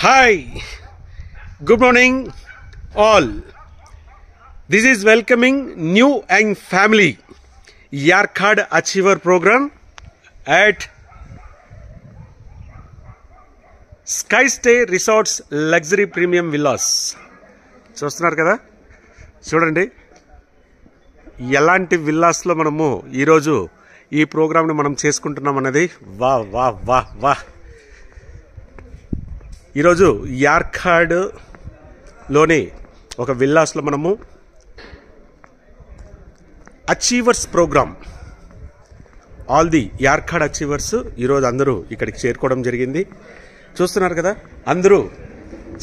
Hi, good morning all. This is welcoming new young family Yarkad Achiever program at Skystay Resorts Luxury Premium Villas. చూస్తున్నారు కదా, చూడండి ఎలాంటి విల్లాస్లో మనము ఈరోజు ఈ ప్రోగ్రామ్ని మనం చేసుకుంటున్నాం అన్నది. వా వా వా వా ఈరోజు యార్కాడ్లోని ఒక విల్లాస్లో మనము achievers program, all the Yercaud achievers ఈరోజు అందరూ ఇక్కడికి చేరుకోవడం జరిగింది. చూస్తున్నారు కదా, అందరూ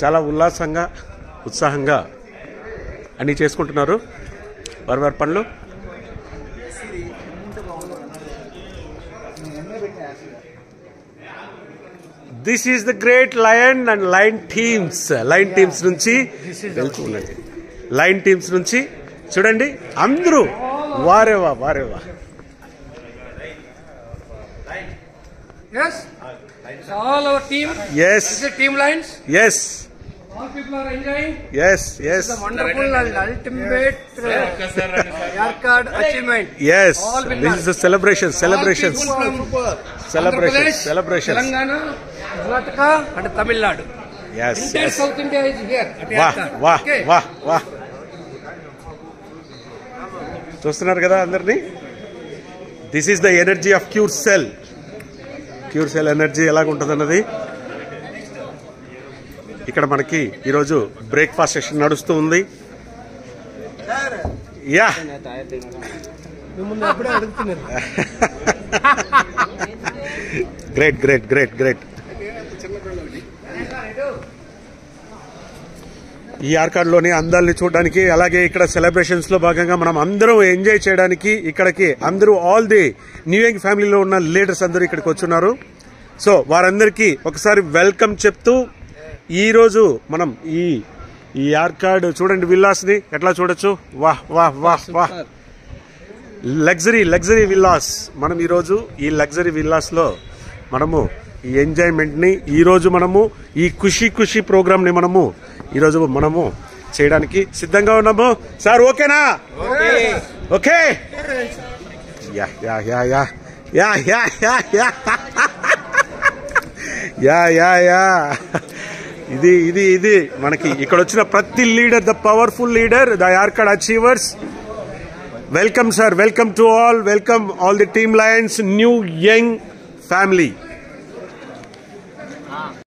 చాలా ఉల్లాసంగా ఉత్సాహంగా అన్నీ చేసుకుంటున్నారు వారి పనులు. This is the great lion and line teams నుంచి వెళ్తుందండి. లైన్ టీమ్స్ నుంచి చూడండి, అందరూ వారేవా. Yes, all our team. Yes. This is team lines. Yes. All people are enjoying. Yes. It's a wonderful and ultimate Yarkad achievement. Yes. All winners. This is a celebrations. All people from Andhra Pradesh, Telangana, Karnataka and Tamil Nadu. Yes. Entire South India is here at Yarkad. Okay. వాహ్. చూస్తున్నారు కదా అందరినీ. This is the energy of cure cell energy ఎలాగుంటుందన్నది. ఇక్కడ మనకి ఈరోజు breakfast session నడుస్తూ ఉంది. Yeah great. ఈ యార్కాడ్లోని అందాల్ని చూడడానికి, అలాగే ఇక్కడ సెలబ్రేషన్స్ లో భాగంగా మనం అందరం ఎంజాయ్ చేయడానికి ఇక్కడికి అందరూ ఆల్ ది న్యూ యంగ్ ఫ్యామిలీలో ఉన్న లీడర్స్ అందరూ ఇక్కడికి వచ్చున్నారు. సో వారందరికీ ఒకసారి వెల్కమ్ చెప్తూ ఈరోజు మనం ఈ యార్కాడ్ చూడండి, విల్లాస్ ని ఎట్లా చూడొచ్చు. వాహ్. Luxury villas. మనం ఈరోజు ఈ లగ్జరీ విల్లాస్ లో మనము ఈ ఎంజాయ్మెంట్ ని ఈరోజు మనము ఈ ఖుషీ ప్రోగ్రామ్ ని మనము ఈరోజు మనము చేయడానికి సిద్ధంగా ఉన్నాము. సార్ ఓకేనా? ఓకే. యా ఇది మనకి ఇక్కడ వచ్చిన ప్రతి leader, the powerful leader, the Yercaud achievers. Welcome sir, welcome to all, welcome all the team Lions, new young family.